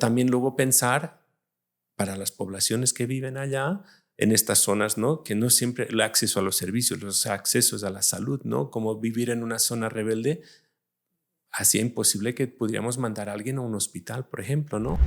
también luego pensar para las poblaciones que viven allá, en estas zonas, ¿no? Que no siempre el acceso a los servicios, los accesos a la salud, ¿no? Como vivir en una zona rebelde hacía imposible que pudiéramos mandar a alguien a un hospital, por ejemplo, ¿no?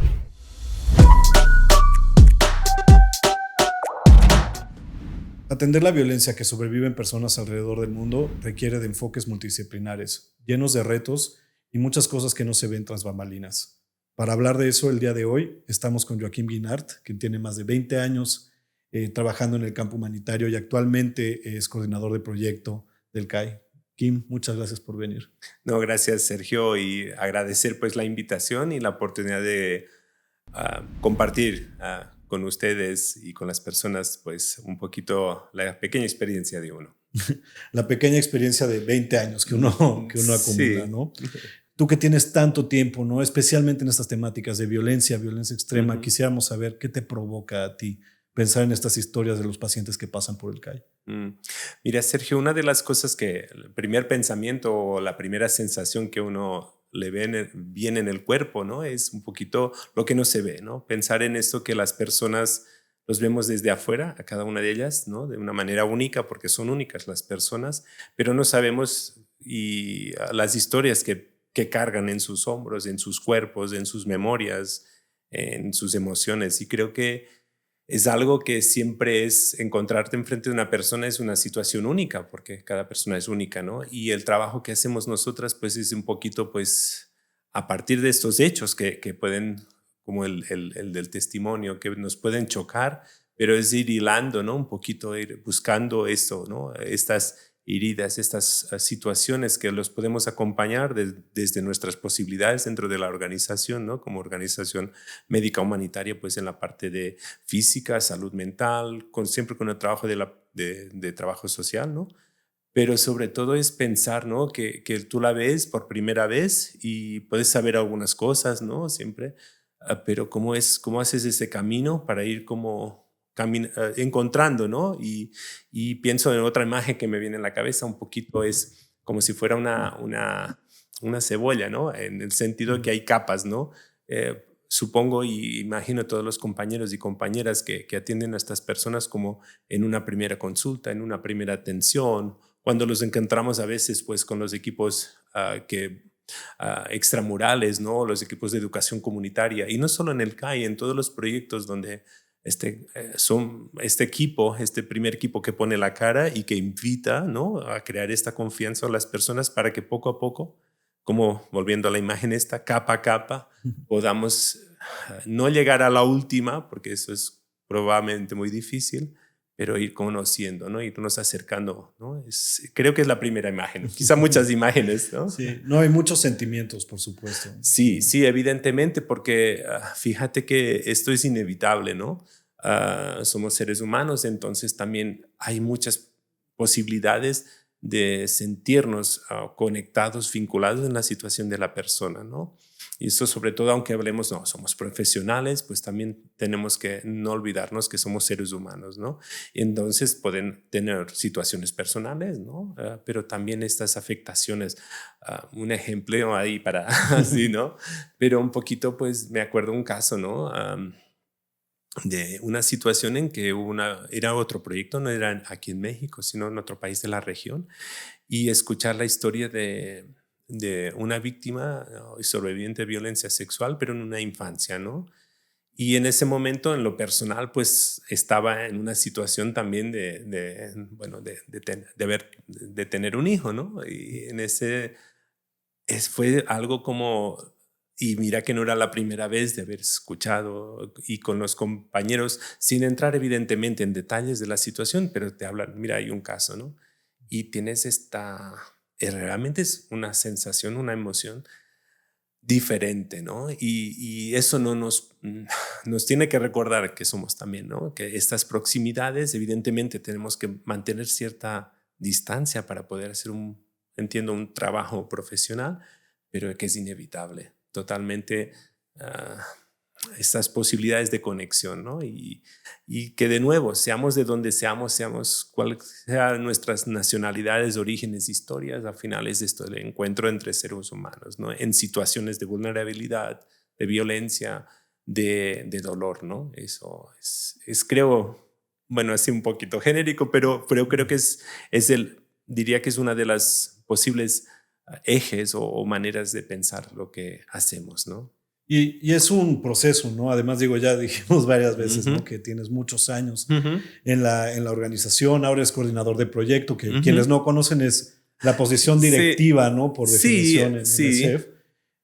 Atender la violencia que sobreviven personas alrededor del mundo requiere de enfoques multidisciplinares, llenos de retos y muchas cosas que no se ven tras bambalinas. Para hablar de eso, el día de hoy estamos con Joaquim Guinart, quien tiene más de 20 años trabajando en el campo humanitario y actualmente es coordinador de proyecto del CAI. Kim, muchas gracias por venir. No, gracias, Sergio, y agradecer pues la invitación y la oportunidad de compartir con ustedes y con las personas pues un poquito la pequeña experiencia de uno. La pequeña experiencia de 20 años que uno acumula, Sí. ¿no? Tú que tienes tanto tiempo, ¿no? Especialmente en estas temáticas de violencia extrema, quisiéramos saber qué te provoca a ti pensar en estas historias de los pacientes que pasan por el CAI. Mira, Sergio, una de las cosas que el primer pensamiento o la primera sensación que uno le viene en el cuerpo, ¿no? Es un poquito lo que no se ve, ¿no? Pensar en esto que las personas los vemos desde afuera, a cada una de ellas, ¿no? De una manera única, porque son únicas las personas, pero no sabemos las historias que cargan en sus hombros, en sus cuerpos, en sus memorias, en sus emociones. Y creo que es algo que siempre es encontrarte enfrente de una persona es una situación única, porque cada persona es única, ¿no? Y el trabajo que hacemos nosotras, pues es un poquito, pues, a partir de estos hechos que pueden, como el del testimonio, que nos pueden chocar, pero es ir hilando, ¿no? Un poquito ir buscando esto, ¿no? Estas heridas, estas situaciones que los podemos acompañar desde nuestras posibilidades dentro de la organización, ¿no? Como organización médica humanitaria, pues en la parte de física, salud mental, siempre con el trabajo de trabajo social, ¿no? Pero sobre todo es pensar, ¿no? Que tú la ves por primera vez y puedes saber algunas cosas, ¿no? Siempre, pero cómo haces ese camino para ir como encontrando, ¿no? Y pienso en otra imagen que me viene en la cabeza un poquito, es como si fuera una cebolla, ¿no? En el sentido que hay capas, ¿no? Supongo y imagino a todos los compañeros y compañeras que atienden a estas personas como en una primera consulta, en una primera atención, cuando los encontramos a veces pues con los equipos extramurales, ¿no? Los equipos de educación comunitaria, y no solo en el CAI, en todos los proyectos donde este primer equipo que pone la cara y que invita, ¿no? A crear esta confianza en las personas para que poco a poco, como volviendo a la imagen capa a capa, podamos no llegar a la última, porque eso es probablemente muy difícil, pero ir conociendo, ¿no? Irnos acercando, ¿no? Creo que es la primera imagen, quizá muchas imágenes, ¿no? Sí, no hay muchos sentimientos, por supuesto. Sí, sí, evidentemente, porque fíjate que esto es inevitable, ¿no? Somos seres humanos, entonces también hay muchas posibilidades de sentirnos conectados, vinculados en la situación de la persona, ¿no? Y eso sobre todo, aunque hablemos, no, somos profesionales, pues también tenemos que no olvidarnos que somos seres humanos, ¿no? Y entonces pueden tener situaciones personales, ¿no? Pero también estas afectaciones. Un ejemplo ahí para así, ¿no? Pero un poquito, pues me acuerdo un caso, ¿no? De una situación en que era otro proyecto, no era aquí en México, sino en otro país de la región, y escuchar la historia de una víctima, ¿no? Y sobreviviente de violencia sexual, pero en una infancia, ¿no? Y en ese momento, en lo personal, pues estaba en una situación también de tener un hijo, ¿no? Y en fue algo como, y mira que no era la primera vez de haber escuchado y con los compañeros, sin entrar evidentemente en detalles de la situación, pero te hablan, mira, hay un caso, ¿no? Y tienes realmente es una sensación, una emoción diferente, ¿no? Y eso no nos tiene que recordar que somos también, ¿no? Que estas proximidades, evidentemente tenemos que mantener cierta distancia para poder hacer entiendo, un trabajo profesional, pero que es inevitable, totalmente estas posibilidades de conexión, ¿no? Y que de nuevo, seamos de donde seamos cuáles sean nuestras nacionalidades, orígenes, historias, al final es esto, el encuentro entre seres humanos, ¿no? En situaciones de vulnerabilidad, de violencia, de dolor, ¿no? Eso creo, bueno, así un poquito genérico, pero creo que diría que es una de las posibles ejes o maneras de pensar lo que hacemos, ¿no? Y es un proceso, ¿no? Además, digo, ya dijimos varias veces, ¿no? Ujú, Que tienes muchos años ujú, en la organización, ahora eres coordinador de proyecto, que ujú. quienes no conocen es la posición Sí, directiva, ¿no? Por sí, definición en sí. ESEF.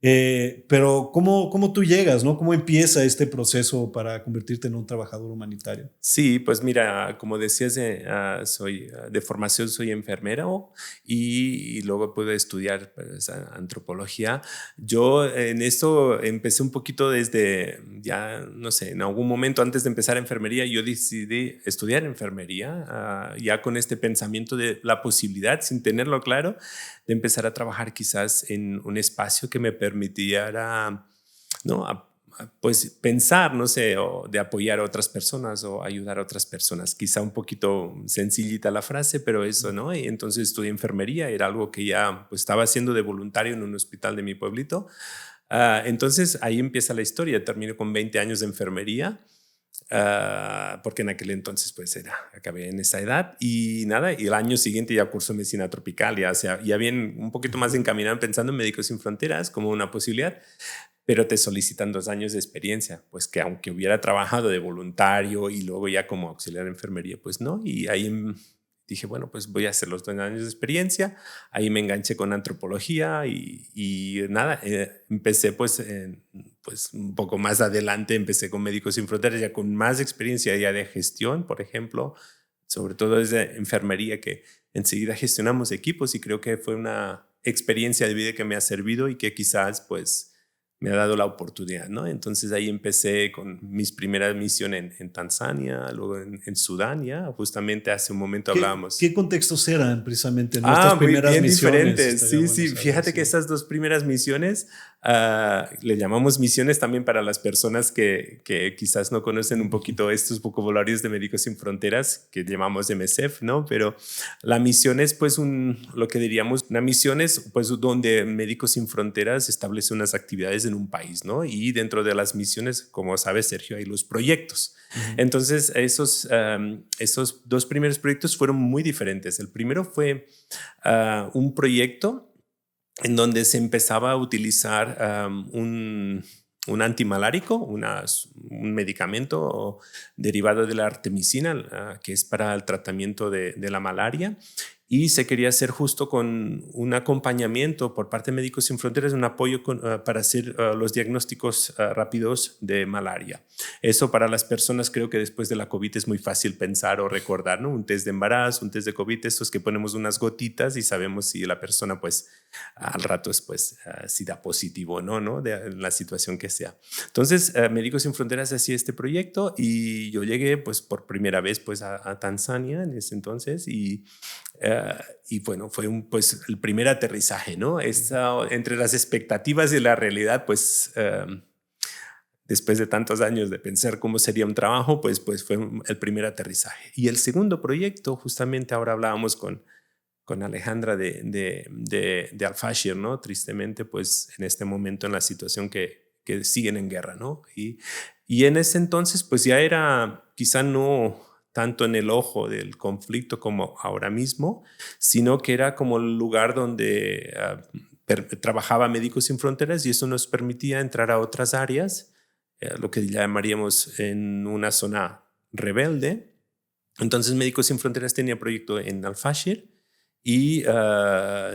Pero ¿cómo tú llegas, ¿no? ¿Cómo empieza este proceso para convertirte en un trabajador humanitario? Sí, pues mira, como decías, soy de formación soy enfermero y luego pude estudiar pues, antropología. Yo en esto empecé un poquito desde, ya no sé, en algún momento antes de empezar enfermería, yo decidí estudiar enfermería, ya con este pensamiento de la posibilidad, sin tenerlo claro, de empezar a trabajar quizás en un espacio que me permitiera, ¿no? Pues pensar, no sé, o de apoyar a otras personas o ayudar a otras personas. Quizá un poquito sencillita la frase, pero eso, ¿no? Y entonces estudié enfermería, era algo que ya pues, estaba haciendo de voluntario en un hospital de mi pueblito. Entonces ahí empieza la historia, termino con 20 años de enfermería. Porque en aquel entonces pues acabé en esa edad y nada, y el año siguiente ya curso medicina tropical, ya bien un poquito más encaminado pensando en Médicos Sin Fronteras como una posibilidad, pero te solicitan 2 años de experiencia, pues que aunque hubiera trabajado de voluntario y luego ya como auxiliar de enfermería, pues no, y ahí dije, bueno, pues voy a hacer los 2 años de experiencia, ahí me enganché con antropología y nada, empecé pues un poco más adelante, empecé con Médicos Sin Fronteras, ya con más experiencia ya de gestión, por ejemplo, sobre todo desde enfermería, que enseguida gestionamos equipos y creo que fue una experiencia de vida que me ha servido y que quizás pues me ha dado la oportunidad, ¿no? Entonces ahí empecé con mis primeras misiones en Tanzania, luego en Sudán, ya, justamente hace un momento ¿Qué hablábamos. contextos eran precisamente nuestras Muy primeras bien misiones? diferentes. Estaría Sí, bueno sí. saber, Fíjate que sí. estas 2 primeras misiones le llamamos misiones también para las personas que quizás no conocen un poquito estos vocabularios de Médicos Sin Fronteras, que llamamos MSF, ¿no? Pero la misión es pues lo que diríamos, una misión es pues donde Médicos Sin Fronteras establece unas actividades en un país, ¿no? Y dentro de las misiones, como sabes, Sergio, hay los proyectos. Ujú. Entonces, esos 2 primeros proyectos fueron muy diferentes. El primero fue un proyecto en donde se empezaba a utilizar un antimalárico, un medicamento derivado de la artemisina, que es para el tratamiento de la malaria. Y se quería hacer justo con un acompañamiento por parte de Médicos Sin Fronteras, un apoyo para hacer los diagnósticos rápidos de malaria. Eso para las personas creo que después de la COVID es muy fácil pensar o recordar, ¿no? Un test de embarazo, un test de COVID, estos que ponemos unas gotitas y sabemos si la persona pues al rato es pues si da positivo o no, ¿no? De la situación que sea. Entonces, Médicos Sin Fronteras hacía este proyecto y yo llegué pues por primera vez pues a Tanzania en ese entonces y bueno, fue pues el primer aterrizaje, ¿no? Entre las expectativas y la realidad, pues después de tantos años de pensar cómo sería un trabajo, pues fue el primer aterrizaje. Y el segundo proyecto, justamente ahora hablábamos con Alejandra de Al-Fashir, ¿no? Tristemente, pues en este momento en la situación que siguen en guerra, ¿no? Y en ese entonces, pues ya era quizá no tanto en el ojo del conflicto como ahora mismo, sino que era como el lugar donde trabajaba Médicos Sin Fronteras y eso nos permitía entrar a otras áreas, lo que llamaríamos en una zona rebelde. Entonces Médicos Sin Fronteras tenía proyecto en Al-Fashir y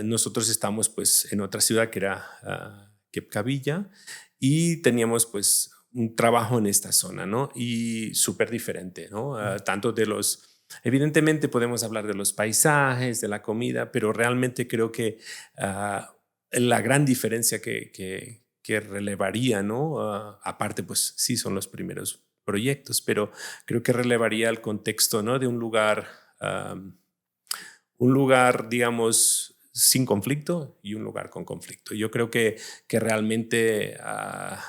nosotros estamos pues en otra ciudad que era Kepkavilla y teníamos pues un trabajo en esta zona, ¿no? Y súper diferente, ¿no? Tanto evidentemente podemos hablar de los paisajes, de la comida, pero realmente creo que la gran diferencia que relevaría, ¿no? Aparte pues sí son los primeros proyectos, pero creo que relevaría el contexto, ¿no? De un lugar, digamos, sin conflicto y un lugar con conflicto. Yo creo que realmente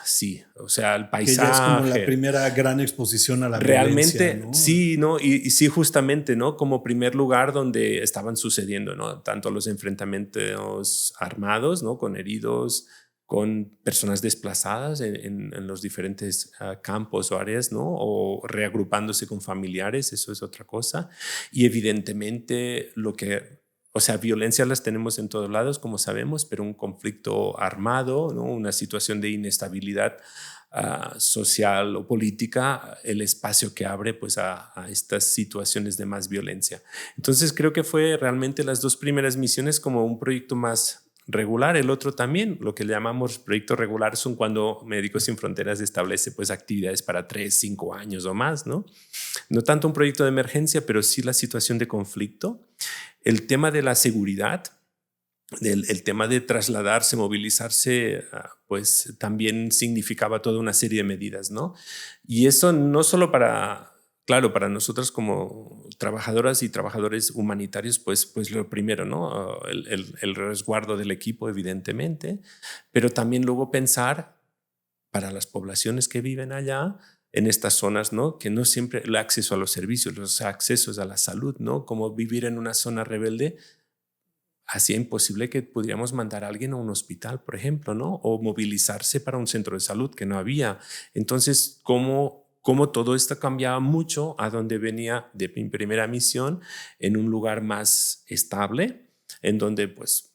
sí, o sea, el Que ya es como la paisaje, primera gran exposición a la violencia, realmente ¿no? sí, ¿no? Y sí, justamente, ¿no? Como primer lugar donde estaban sucediendo, ¿no? Tanto los enfrentamientos armados, ¿no? Con heridos, con personas desplazadas en los diferentes campos o áreas, ¿no? O reagrupándose con familiares, eso es otra cosa. Y evidentemente o sea, violencia las tenemos en todos lados, como sabemos, pero un conflicto armado, ¿no? Una situación de inestabilidad social o política, el espacio que abre pues a estas situaciones de más violencia. Entonces creo que fue realmente las dos primeras misiones como un proyecto más regular, el otro también, lo que llamamos proyectos regulares son cuando Médicos Sin Fronteras establece pues actividades para 3, 5 años o más, ¿no? No tanto un proyecto de emergencia, pero sí la situación de conflicto. El tema de la seguridad, el tema de trasladarse, movilizarse, pues también significaba toda una serie de medidas, ¿no? Y eso no solo claro, para nosotros como trabajadoras y trabajadores humanitarios, pues lo primero, ¿no? El resguardo del equipo, evidentemente, pero también luego pensar para las poblaciones que viven allá, en estas zonas, ¿no? Que no siempre el acceso a los servicios, los accesos a la salud, ¿no? Como vivir en una zona rebelde hacía imposible que pudiéramos mandar a alguien a un hospital, por ejemplo, ¿no? O movilizarse para un centro de salud que no había. Entonces, ¿cómo todo esto cambiaba mucho a donde venía de mi primera misión en un lugar más estable, en donde pues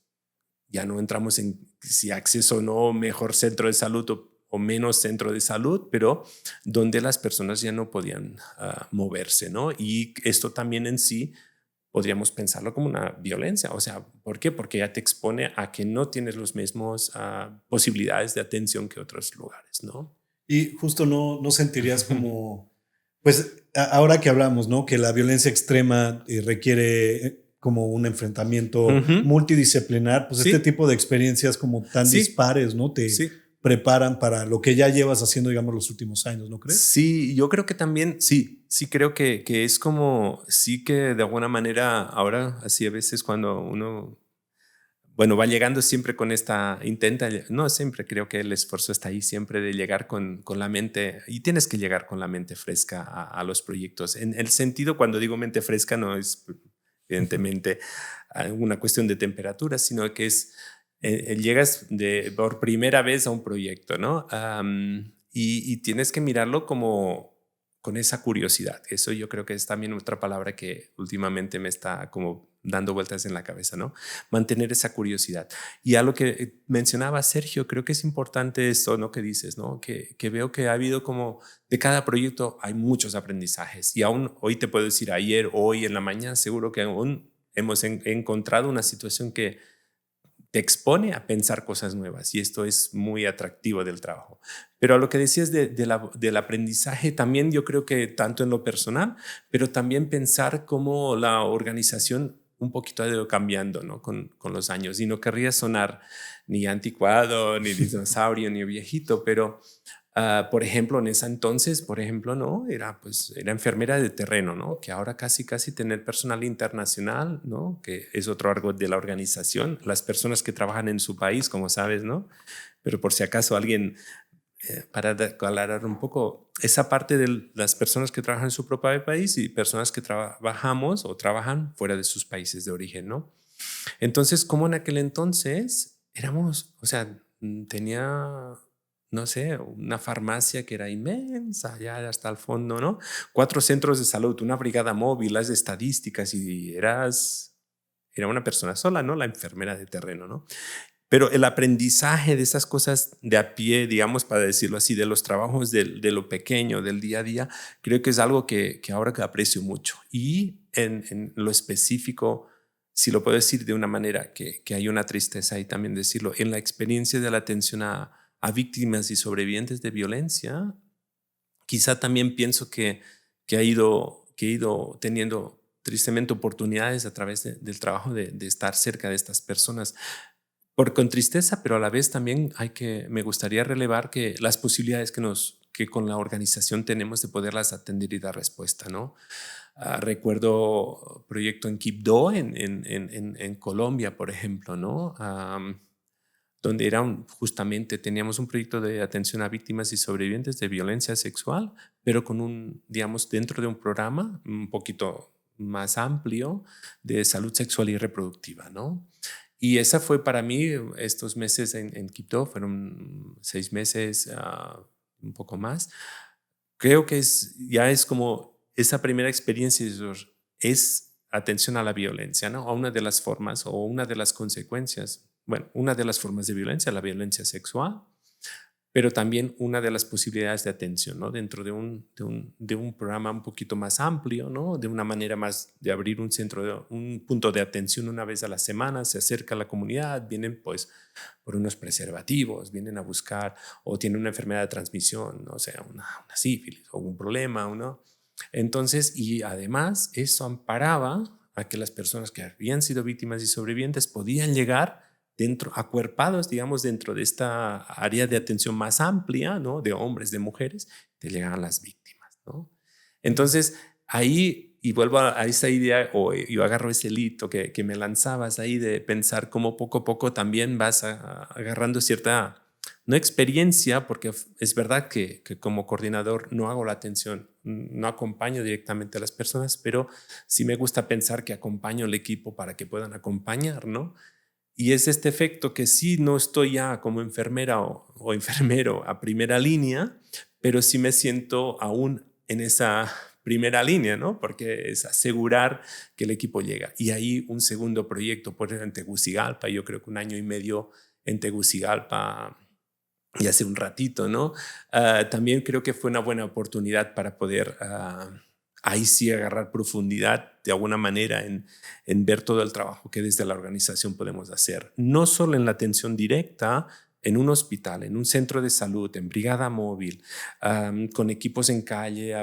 ya no entramos en si acceso o no, mejor centro de salud o menos centro de salud, pero donde las personas ya no podían moverse, ¿no? Y esto también en sí podríamos pensarlo como una violencia. O sea, ¿por qué? Porque ya te expone a que no tienes los mismos posibilidades de atención que otros lugares, ¿no? Y justo no sentirías como, pues ahora que hablamos, ¿no? Que la violencia extrema requiere como un enfrentamiento multidisciplinar, pues este Sí, tipo de experiencias como tan sí, dispares, ¿no? Te sí. preparan para lo que ya llevas haciendo, digamos, los últimos años, ¿no crees? Sí, yo creo que también, sí creo que es como, sí que de alguna manera, ahora así a veces cuando uno, bueno, va llegando siempre con no siempre, creo que el esfuerzo está ahí siempre de llegar con la mente, y tienes que llegar con la mente fresca a los proyectos. En el sentido, cuando digo mente fresca, no es evidentemente una cuestión de temperatura, sino que es, llegas por primera vez a un proyecto, ¿no? Y tienes que mirarlo como con esa curiosidad. Eso yo creo que es también otra palabra que últimamente me está como dando vueltas en la cabeza, ¿no? Mantener esa curiosidad. Y a lo que mencionaba Sergio, creo que es importante esto, ¿no? Que dices, ¿no? Que veo que ha habido como de cada proyecto hay muchos aprendizajes y aún hoy te puedo decir, ayer, hoy en la mañana, seguro que aún hemos encontrado una situación que te expone a pensar cosas nuevas y esto es muy atractivo del trabajo. Pero a lo que decías del aprendizaje, también yo creo que tanto en lo personal, pero también pensar cómo la organización un poquito ha ido cambiando, ¿no? Con los años. Y no querría sonar ni anticuado, ni dinosaurio, ni viejito, pero por ejemplo, en ese entonces, por ejemplo, ¿no? Era enfermera de terreno, ¿no? Que ahora casi tener personal internacional, ¿no? Que es otro algo de la organización. Las personas que trabajan en su país, como sabes, ¿no? Pero por si acaso alguien, para aclarar un poco, esa parte de las personas que trabajan en su propio país y personas que trabajamos o trabajan fuera de sus países de origen, ¿no? Entonces, como en aquel entonces éramos, o sea, tenía, no sé, una farmacia que era inmensa, ya hasta el fondo, ¿no? 4 centros de salud, una brigada móvil, las estadísticas y era una persona sola, ¿no? La enfermera de terreno, ¿no? Pero el aprendizaje de esas cosas de a pie, digamos, para decirlo así, de los trabajos de lo pequeño, del día a día, creo que es algo que ahora que aprecio mucho. Y en lo específico, si lo puedo decir de una manera que hay una tristeza ahí también decirlo, en la experiencia de la atención a víctimas y sobrevivientes de violencia, quizá también pienso que he ido teniendo tristemente oportunidades a través del trabajo de estar cerca de estas personas con tristeza, pero a la vez también me gustaría relevar que las posibilidades que con la organización tenemos de poderlas atender y dar respuesta, ¿no? Recuerdo proyecto en Quibdó, en Colombia, por ejemplo, ¿no? Donde justamente teníamos un proyecto de atención a víctimas y sobrevivientes de violencia sexual, pero digamos, dentro de un programa un poquito más amplio de salud sexual y reproductiva, ¿no? Y esa fue para mí, estos meses en Quito, fueron 6 meses, un poco más. Creo que ya es como esa primera experiencia es atención a la violencia, ¿no? A una de las formas o una de las consecuencias, bueno, una de las formas de violencia, la violencia sexual, pero también una de las posibilidades de atención, ¿no? Dentro de un programa un poquito más amplio, ¿no? De una manera más de abrir un un punto de atención una vez a la semana, se acerca a la comunidad, vienen pues por unos preservativos, vienen a buscar o tienen una enfermedad de transmisión, ¿no? O sea, una sífilis o un problema, ¿no? Entonces, y además eso amparaba a que las personas que habían sido víctimas y sobrevivientes podían llegar dentro, acuerpados, digamos, dentro de esta área de atención más amplia, ¿no? De hombres, de mujeres, te llegan las víctimas, ¿no? Entonces, ahí, y vuelvo a esa idea, o yo agarro ese hito que me lanzabas ahí de pensar cómo poco a poco también vas agarrando cierta, no experiencia, porque es verdad que como coordinador no hago la atención, no acompaño directamente a las personas, pero sí me gusta pensar que acompaño al equipo para que puedan acompañar, ¿no? Y es este efecto que sí no estoy ya como enfermera o enfermero a primera línea, pero sí me siento aún en esa primera línea, ¿no? Porque es asegurar que el equipo llega. Y ahí un segundo proyecto, por ejemplo, en Tegucigalpa, yo creo que 1 año y medio en Tegucigalpa y hace un ratito, ¿no? También creo que fue una buena oportunidad para poder ahí sí agarrar profundidad de alguna manera en ver todo el trabajo que desde la organización podemos hacer, no solo en la atención directa, en un hospital, en un centro de salud, en brigada móvil, con equipos en calle,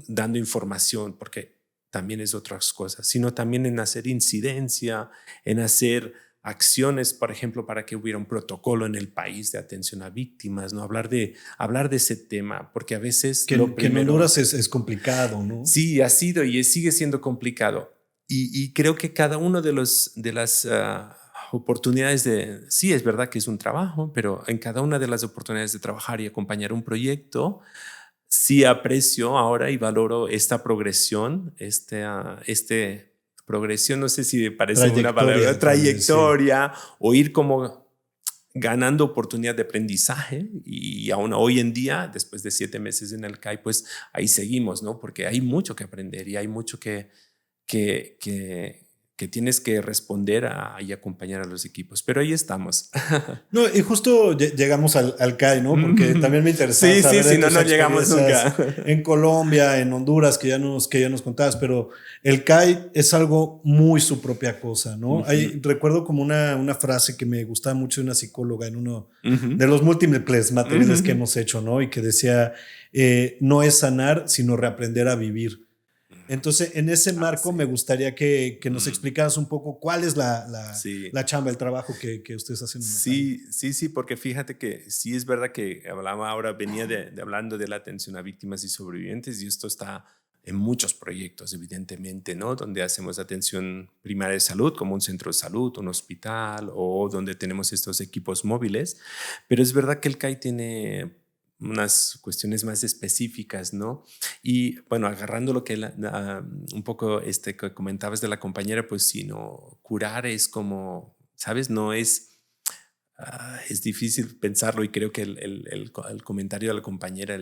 dando información, porque también es otras cosas, sino también en hacer incidencia, en hacer acciones, por ejemplo, para que hubiera un protocolo en el país de atención a víctimas, ¿no? Hablar de ese tema, porque a veces Que en Honduras es complicado, ¿no? sí, ha sido y sigue siendo complicado. Y creo que cada uno de las oportunidades sí, es verdad que es un trabajo, pero en cada una de las oportunidades de trabajar y acompañar un proyecto, sí aprecio ahora y valoro esta progresión, progresión, no sé si parece una palabra, Trayectoria, tal vez, sí. trayectoria, o ir como ganando oportunidad de aprendizaje y aún hoy en día, después de 7 meses en el CAI, pues ahí seguimos, ¿no? Porque hay mucho que aprender y hay mucho que, que, que tienes que responder y acompañar a los equipos. Pero ahí estamos. No, y justo llegamos al CAI, ¿no? Porque también me interesaba Sí, sí, saber de sí, no, tus no llegamos experiencias nunca. en Colombia, en Honduras, que ya nos contabas, pero el CAI es algo muy su propia cosa, ¿no? Recuerdo como una frase que me gustaba mucho de una psicóloga en uno de los múltiples materiales que hemos hecho, ¿no? Y que decía, no es sanar, sino reaprender a vivir. Entonces, en ese marco me Sí. gustaría que nos explicaras un poco cuál es Sí. la chamba, el trabajo que ustedes hacen ahí. Sí, sí, sí, porque fíjate que sí es verdad que hablaba ahora, venía de hablando de la atención a víctimas y sobrevivientes y esto está en muchos proyectos, evidentemente, ¿no? Donde hacemos atención primaria de salud, como un centro de salud, un hospital o donde tenemos estos equipos móviles, pero es verdad que el CAI tiene unas cuestiones más específicas, ¿no? Y bueno, agarrando lo que un poco que comentabas de la compañera, pues si no, curar es como, ¿sabes? No es es difícil pensarlo y creo que el comentario de la compañera,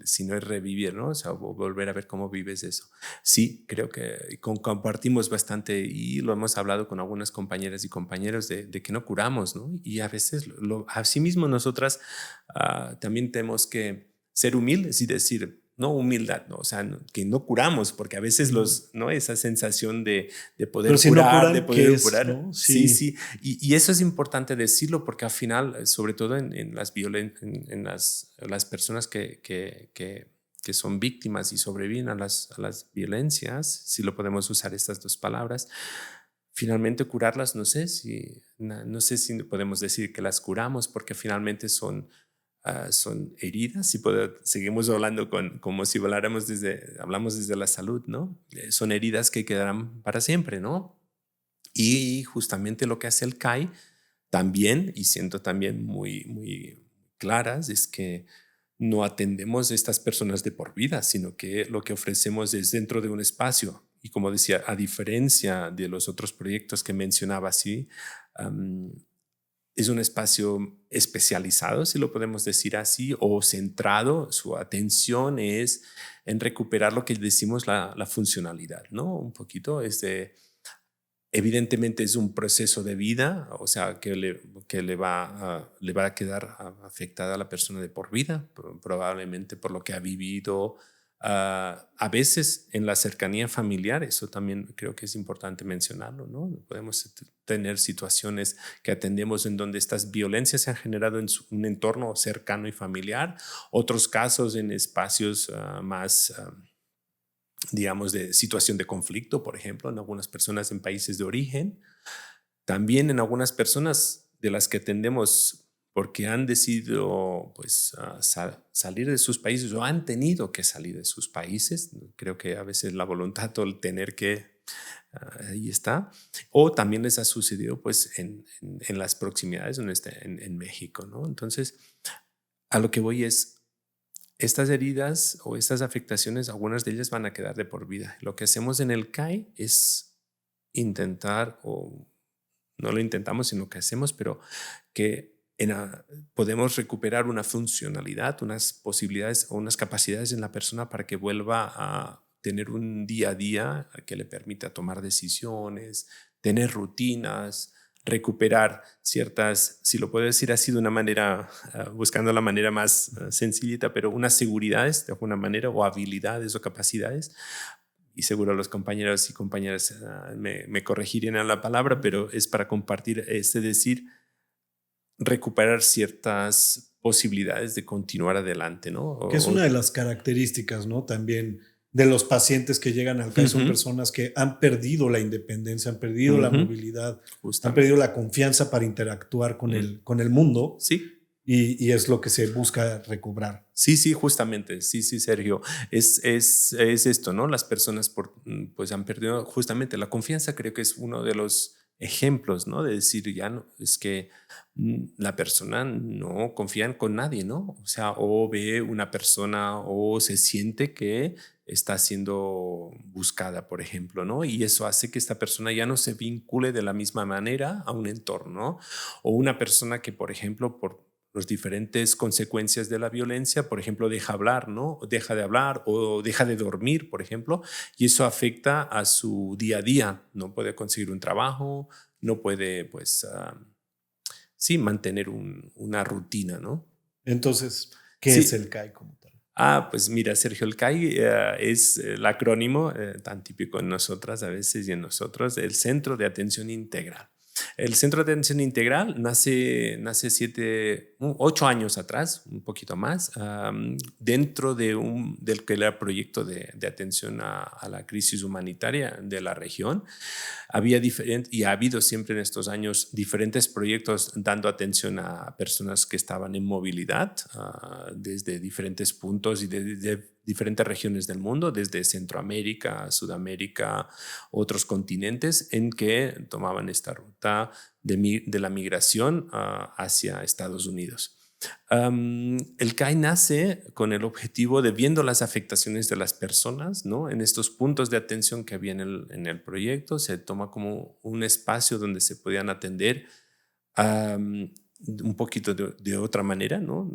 si no es revivir, ¿no? O sea, volver a ver cómo vives eso. Sí, creo que compartimos bastante y lo hemos hablado con algunas compañeras y compañeros de que no curamos, ¿no? Y a veces, asimismo, nosotras también tenemos que ser humildes y decir, no humildad, ¿no? O sea, que no curamos, porque a veces ¿no? Esa sensación de Pero poder si no curar, de curan, poder ¿qué es? curar. ¿No? Sí, Sí. sí. Y eso es importante decirlo porque al final, sobre todo en las personas que son víctimas y sobreviven a las violencias, si lo podemos usar estas dos palabras, finalmente curarlas, no sé si podemos decir que las curamos porque finalmente son heridas, seguimos hablando como si hablamos desde la salud, ¿no? Son heridas que quedarán para siempre, ¿no? Y justamente lo que hace el CAI también, y siento también muy, muy claras, es que no atendemos a estas personas de por vida, sino que lo que ofrecemos es dentro de un espacio. Y como decía, a diferencia de los otros proyectos que mencionaba, sí, es un espacio especializado, si lo podemos decir así, o centrado. Su atención es en recuperar lo que decimos la funcionalidad, ¿no? Un poquito evidentemente es un proceso de vida, o sea, que le va a quedar afectada a la persona de por vida, probablemente por lo que ha vivido. A veces en la cercanía familiar, eso también creo que es importante mencionarlo, ¿no? Podemos tener situaciones que atendemos en donde estas violencias se han generado en un entorno cercano y familiar, otros casos en espacios más digamos, de situación de conflicto, por ejemplo, en algunas personas en países de origen, también en algunas personas de las que atendemos porque han decidido pues, salir de sus países o han tenido que salir de sus países. Creo que a veces la voluntad o el tener que, ahí está. O también les ha sucedido pues, en las proximidades en México, ¿no? Entonces, a lo que voy es, estas heridas o estas afectaciones, algunas de ellas van a quedar de por vida. Lo que hacemos en el CAI es intentar, o no lo intentamos, sino que hacemos, pero que podemos recuperar una funcionalidad, unas posibilidades o unas capacidades en la persona para que vuelva a tener un día a día que le permita tomar decisiones, tener rutinas, recuperar ciertas, si lo puedo decir así de una manera, buscando la manera más sencillita, pero unas seguridades de alguna manera o habilidades o capacidades. Y seguro los compañeros y compañeras me corregirían a la palabra, pero es para compartir, es decir, recuperar ciertas posibilidades de continuar adelante, ¿no? Que es una de las características, ¿no? También de los pacientes que llegan al CAI son personas que han perdido la independencia, han perdido la movilidad, han perdido la confianza para interactuar con el mundo. Sí. Y es lo que se busca recobrar. Sí, sí, justamente. Sí, sí, Sergio. Es esto, ¿no? Las personas pues han perdido justamente la confianza. Creo que es uno de los ejemplos, ¿no? De decir, ya no, es que la persona no confía con nadie, ¿no? O sea, o ve una persona o se siente que está siendo buscada, por ejemplo, ¿no? Y eso hace que esta persona ya no se vincule de la misma manera a un entorno. O una persona que, por ejemplo, por las diferentes consecuencias de la violencia, por ejemplo, deja hablar, ¿no? Deja de hablar o deja de dormir, por ejemplo, y eso afecta a su día a día. No puede conseguir un trabajo, no puede, pues, sí, mantener una rutina, ¿no? Entonces, ¿qué es el CAI como tal? Pues mira, Sergio, el CAI es el acrónimo tan típico en nosotras a veces y en nosotros, el Centro de Atención Integral. El Centro de Atención Integral nace 8 años atrás, un poquito más, dentro del que era proyecto de atención a la crisis humanitaria de la región. Y ha habido siempre en estos años diferentes proyectos dando atención a personas que estaban en movilidad desde diferentes puntos y de diferentes regiones del mundo, desde Centroamérica, Sudamérica, otros continentes, en que tomaban esta ruta de la migración hacia Estados Unidos. El CAI nace con el objetivo de viendo las afectaciones de las personas, ¿no? En estos puntos de atención que había en el proyecto, se toma como un espacio donde se podían atender un poquito de otra manera, ¿no?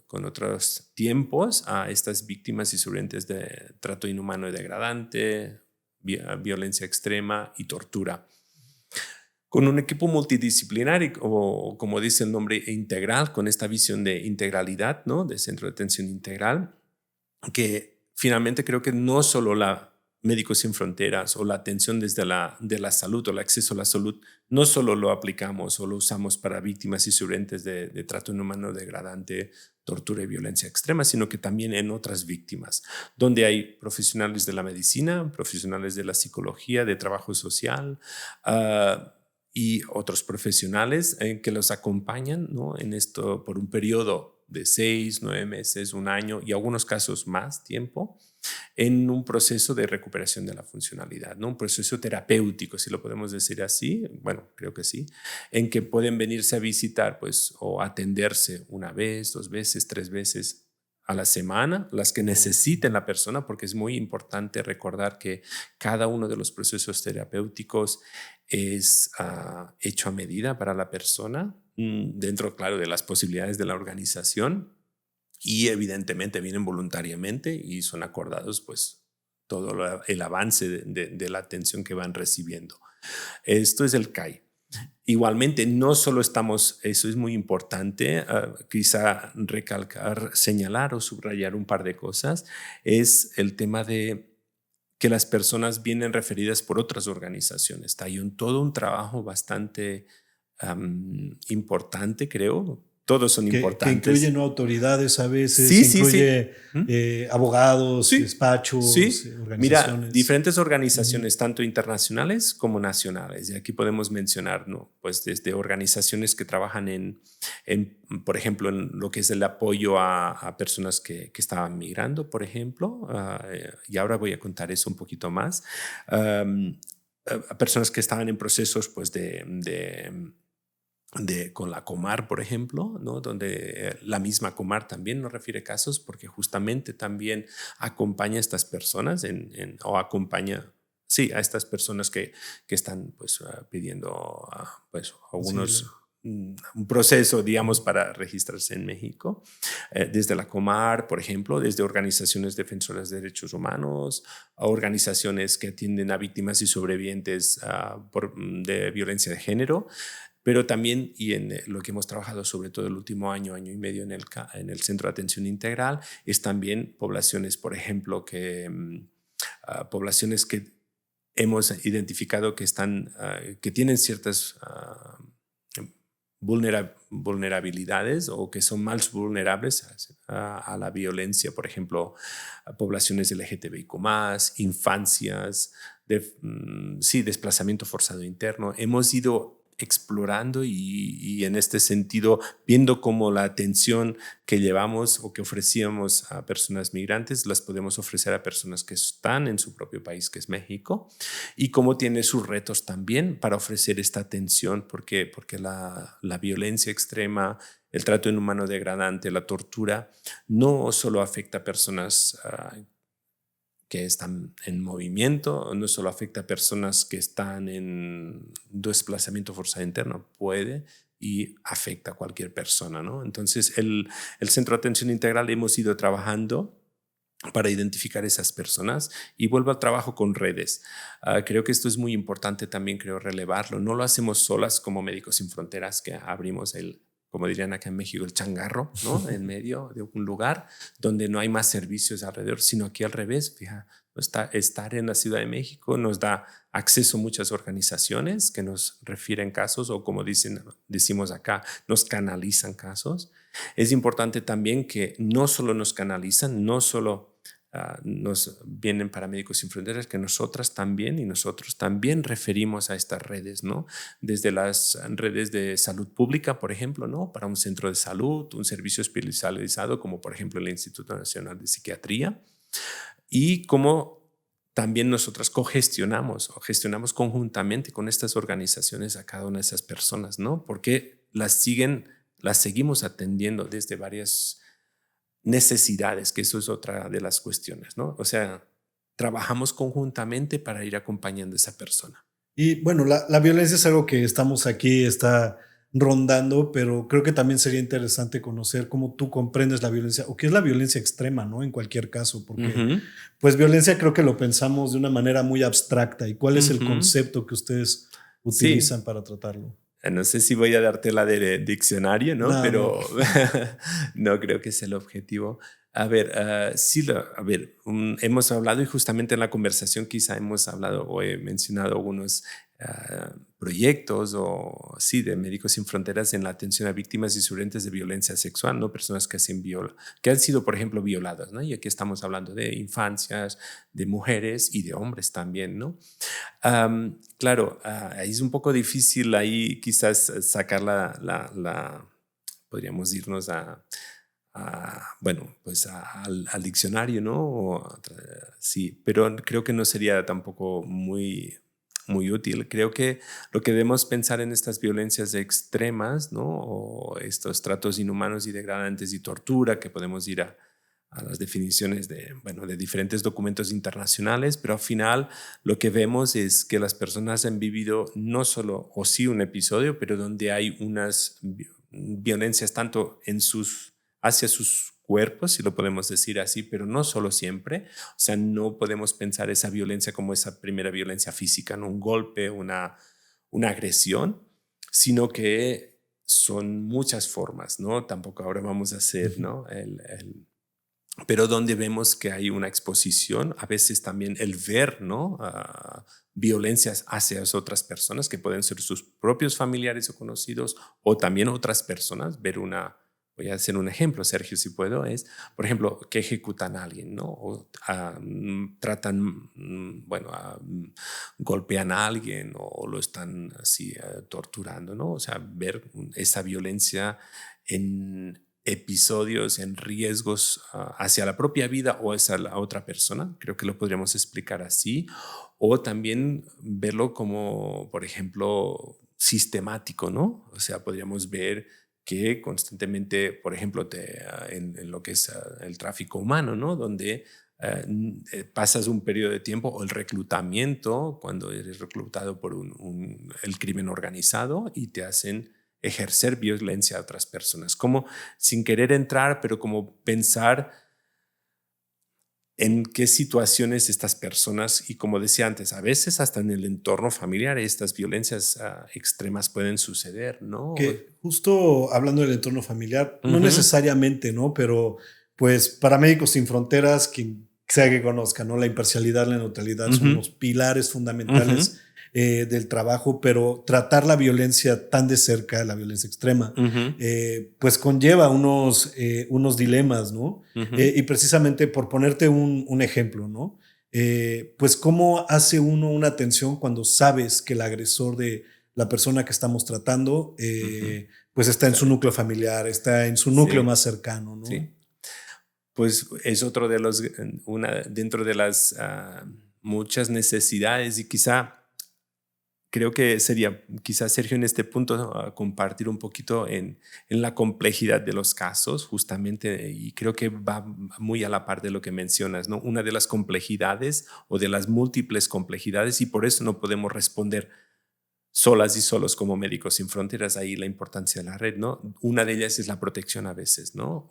Con otros tiempos a estas víctimas y sobrevivientes de trato inhumano y degradante, violencia extrema y tortura. Con un equipo multidisciplinario, o como dice el nombre, integral, con esta visión de integralidad, ¿no? De centro de atención integral, que finalmente creo que no solo Médicos Sin Fronteras o la atención desde de la salud o el acceso a la salud, no solo lo aplicamos o lo usamos para víctimas y sobrevivientes de trato inhumano degradante, tortura y violencia extrema, sino que también en otras víctimas, donde hay profesionales de la medicina, profesionales de la psicología, de trabajo social, y otros profesionales que los acompañan, ¿no? En esto por un periodo de 6, 9 meses, un año y algunos casos más tiempo, en un proceso de recuperación de la funcionalidad, ¿no? Un proceso terapéutico, si lo podemos decir así, bueno, creo que sí, en que pueden venirse a visitar pues, o atenderse una vez, 2 veces, 3 veces a la semana, las que necesiten la persona, porque es muy importante recordar que cada uno de los procesos terapéuticos es hecho a medida para la persona, dentro, claro, de las posibilidades de la organización, y evidentemente vienen voluntariamente y son acordados, pues, todo el avance de la atención que van recibiendo. Esto es el CAI. Igualmente, no solo estamos, eso es muy importante, quizá recalcar, señalar o subrayar un par de cosas, es el tema de que las personas vienen referidas por otras organizaciones. Hay todo un trabajo bastante importante, creo. Todos son Que incluye, importantes. ¿no?, autoridades a veces, Sí, sí, sí. incluye abogados, Sí, despachos, sí. Mira, organizaciones. diferentes Ujú. organizaciones, tanto internacionales como nacionales. Y aquí podemos mencionar, ¿no?, pues desde organizaciones que trabajan por ejemplo, en lo que es el apoyo a personas que estaban migrando, por ejemplo. Y ahora voy a contar eso un poquito más. A personas que estaban en procesos, pues, con la Comar, por ejemplo, ¿no?, donde la misma Comar también nos refiere casos porque justamente también acompaña a estas personas o acompaña, sí, a estas personas que están, pues, pidiendo, pues, algunos, Asilo. un proceso, digamos, Ujú. para registrarse en México, desde la Comar, por ejemplo, desde organizaciones defensoras de derechos humanos, a organizaciones que atienden a víctimas y sobrevivientes de violencia de género, pero también, y en lo que hemos trabajado sobre todo el último año, año y medio en el Centro de Atención Integral, es también poblaciones, por ejemplo, poblaciones que hemos identificado que que tienen ciertas vulnerabilidades o que son más vulnerables a la violencia, por ejemplo, a poblaciones LGTBIQ+, infancias, sí, desplazamiento forzado interno. Hemos ido explorando y en este sentido viendo cómo la atención que llevamos o que ofrecíamos a personas migrantes las podemos ofrecer a personas que están en su propio país, que es México, y cómo tiene sus retos también para ofrecer esta atención, porque la violencia extrema, el trato inhumano degradante, la tortura, no solo afecta a personas que están en movimiento, no solo afecta a personas que están en desplazamiento forzado interno, puede y afecta a cualquier persona, ¿no? Entonces, el Centro de Atención Integral hemos ido trabajando para identificar esas personas y vuelvo al trabajo con redes. Creo que esto es muy importante también, creo relevarlo. No lo hacemos solas como Médicos Sin Fronteras, que abrimos como dirían acá en México, el changarro, ¿no?, en medio de un lugar donde no hay más servicios alrededor, sino aquí al revés. Fija, estar en la Ciudad de México nos da acceso a muchas organizaciones que nos refieren casos o, como decimos acá, nos canalizan casos. Es importante también que no solo nos canalizan, no solo nos vienen Paramédicos Sin Fronteras, que nosotras también y nosotros también referimos a estas redes, ¿no? Desde las redes de salud pública, por ejemplo, ¿no?, para un centro de salud, un servicio especializado, como por ejemplo el Instituto Nacional de Psiquiatría, y como también nosotras cogestionamos o gestionamos conjuntamente con estas organizaciones a cada una de esas personas, ¿no? Porque las seguimos atendiendo desde varias necesidades, que eso es otra de las cuestiones, ¿no? O sea, trabajamos conjuntamente para ir acompañando a esa persona. Y bueno, la violencia es algo que estamos aquí, está rondando, pero creo que también sería interesante conocer cómo tú comprendes la violencia o qué es la violencia extrema, ¿no? En cualquier caso, porque Ujú, pues violencia creo que lo pensamos de una manera muy abstracta. ¿Y cuál es el ujú. concepto que ustedes Sí, utilizan para tratarlo? no sé si voy a darte la de diccionario, ¿no? No, no. Pero no creo que es el objetivo. A ver, sí, a ver, hemos hablado y justamente en la conversación quizá hemos hablado o he mencionado algunos proyectos o sí, de Médicos Sin Fronteras en la atención a víctimas y sobrevivientes de violencia sexual, ¿no? Personas que han sido, por ejemplo, violadas, ¿no? Y aquí estamos hablando de infancias, de mujeres y de hombres también, ¿no? Claro, ahí es un poco difícil ahí quizás sacar podríamos irnos bueno, pues al diccionario, ¿no? Sí, pero creo que no sería tampoco muy útil. Creo que lo que debemos pensar en estas violencias extremas, ¿no? O estos tratos inhumanos y degradantes y tortura que podemos ir a las definiciones de, bueno, de diferentes documentos internacionales, pero al final lo que vemos es que las personas han vivido no solo o sí un episodio, pero donde hay unas violencias tanto hacia sus cuerpos, si lo podemos decir así, pero no solo siempre. O sea, no podemos pensar esa violencia como esa primera violencia física, ¿no? Un golpe, una agresión, sino que son muchas formas, ¿no? Tampoco ahora vamos a hacer, ¿no? Pero donde vemos que hay una exposición, a veces también el ver, ¿no? Violencias hacia otras personas, que pueden ser sus propios familiares o conocidos, o también otras personas, voy a hacer un ejemplo, Sergio, si puedo, es, por ejemplo, que ejecutan a alguien, ¿no? O tratan, bueno, golpean a alguien o lo están así torturando, ¿no? O sea, ver esa violencia en episodios, en riesgos hacia la propia vida o hacia la otra persona, creo que lo podríamos explicar así, o también verlo como, por ejemplo, sistemático, ¿no? O sea, podríamos ver que constantemente, por ejemplo, en lo que es el tráfico humano, ¿no? Donde pasas un periodo de tiempo, o el reclutamiento, cuando eres reclutado por el crimen organizado y te hacen ejercer violencia a otras personas, como sin querer entrar, pero como pensar en qué situaciones estas personas, y como decía antes, a veces hasta en el entorno familiar estas violencias extremas pueden suceder, ¿no? Que justo hablando del entorno familiar, no Ujú, necesariamente, ¿no? Pero pues para Médicos Sin Fronteras, quien sea que conozca, ¿no? La imparcialidad, la neutralidad son ujú, los pilares ujú, fundamentales del trabajo, pero tratar la violencia tan de cerca, la violencia extrema, ujú, pues conlleva unos dilemas, ¿no? ujú. Y precisamente por ponerte un ejemplo, ¿no? Pues cómo hace uno una atención cuando sabes que el agresor de la persona que estamos tratando, Ujú. pues está en Está su bien. núcleo familiar, está en su núcleo Sí, más cercano, ¿no? sí. Pues es otro de dentro de las muchas necesidades, y quizá creo que sería, quizás Sergio, en este punto, ¿no? Compartir un poquito en la complejidad de los casos, justamente, y creo que va muy a la par de lo que mencionas, ¿no? Una de las complejidades o de las múltiples complejidades, y por eso no podemos responder solas y solos como Médicos Sin Fronteras, ahí la importancia de la red, ¿no? Una de ellas es la protección a veces, ¿no?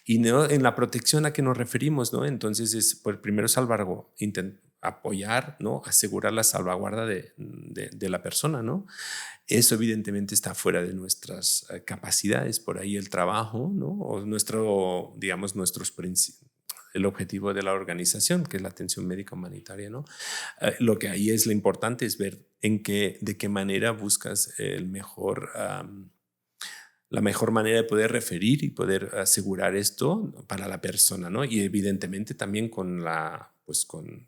Y no, en la protección a qué nos referimos, ¿no? Entonces es, pues, primero apoyar, ¿no? Asegurar la salvaguarda de la persona, ¿no? Eso evidentemente está fuera de nuestras capacidades, por ahí el trabajo, ¿no? O digamos, nuestros principios, el objetivo de la organización, que es la atención médica humanitaria, ¿no? Lo que ahí es lo importante es ver de qué manera buscas la mejor manera de poder referir y poder asegurar esto para la persona, ¿no? Y evidentemente también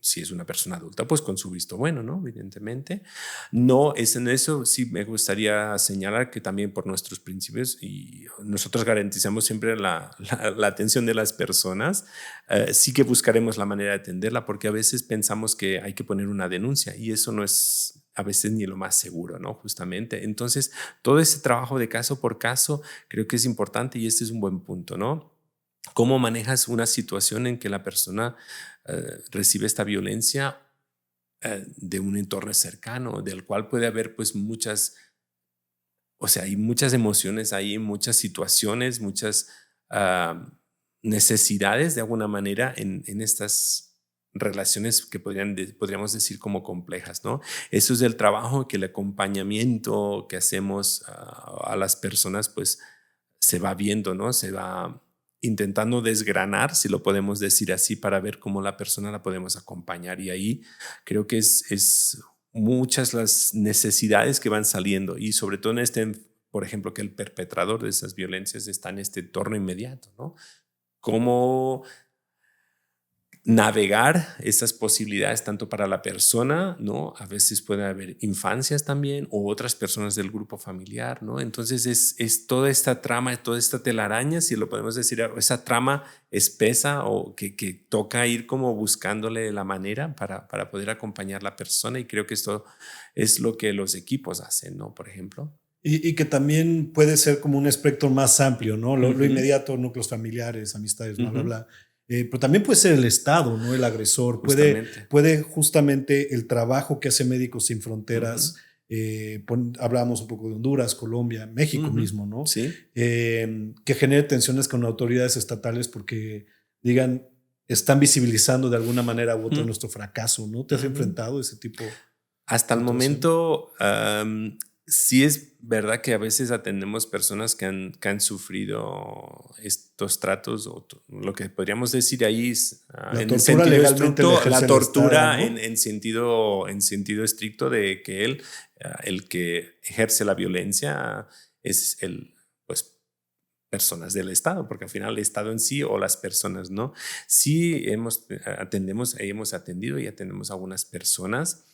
si es una persona adulta, pues con su visto bueno, ¿no? Evidentemente. No es en eso, sí me gustaría señalar que también por nuestros principios, y nosotros garantizamos siempre la atención de las personas, sí que buscaremos la manera de atenderla, porque a veces pensamos que hay que poner una denuncia y eso no es a veces ni lo más seguro, ¿no? Justamente. Entonces, todo ese trabajo de caso por caso creo que es importante, y este es un buen punto, ¿no? ¿Cómo manejas una situación en que la persona recibe esta violencia de un entorno cercano, del cual puede haber pues o sea, hay muchas emociones ahí, muchas situaciones, muchas ah, necesidades de alguna manera en estas relaciones que podríamos decir como complejas, ¿no? Eso es el trabajo, que el acompañamiento que hacemos a las personas pues se va viendo, ¿no? Se va intentando desgranar, si lo podemos decir así, para ver cómo la persona la podemos acompañar. Y ahí creo que es muchas las necesidades que van saliendo, y sobre todo por ejemplo, que el perpetrador de esas violencias está en este entorno inmediato, ¿no? Cómo navegar esas posibilidades tanto para la persona, ¿no? A veces puede haber infancias también o otras personas del grupo familiar, ¿no? Entonces es toda esta trama, toda esta telaraña, si lo podemos decir, esa trama espesa, o que toca ir como buscándole la manera para poder acompañar a la persona, y creo que esto es lo que los equipos hacen, ¿no? Por ejemplo. Y que también puede ser como un espectro más amplio, ¿no? Lo Ujú, inmediato, núcleos familiares, amistades, bla, bla, ujú, bla. Pero también puede ser el Estado, ¿no? El agresor. justamente. Puede justamente el trabajo que hace Médicos Sin Ujú, Fronteras, hablábamos un poco de Honduras, Colombia, México ujú, mismo, ¿no? sí. Que genere tensiones con autoridades estatales porque digan, están visibilizando de alguna manera u otra Ujú, nuestro fracaso, ¿no? ¿Te has ujú. enfrentado a ese tipo Hasta de el situación? momento, sí es verdad que a veces atendemos personas que han sufrido estos tratos, o lo que podríamos decir ahí es, La en el tortura sentido legalmente la estricto, ejerce la el Estado, tortura ¿no? en sentido estricto de que él, el que ejerce la violencia, es el, pues, personas del Estado, porque al final el Estado en sí o las personas, ¿no? Sí hemos atendido y atendemos a algunas personas,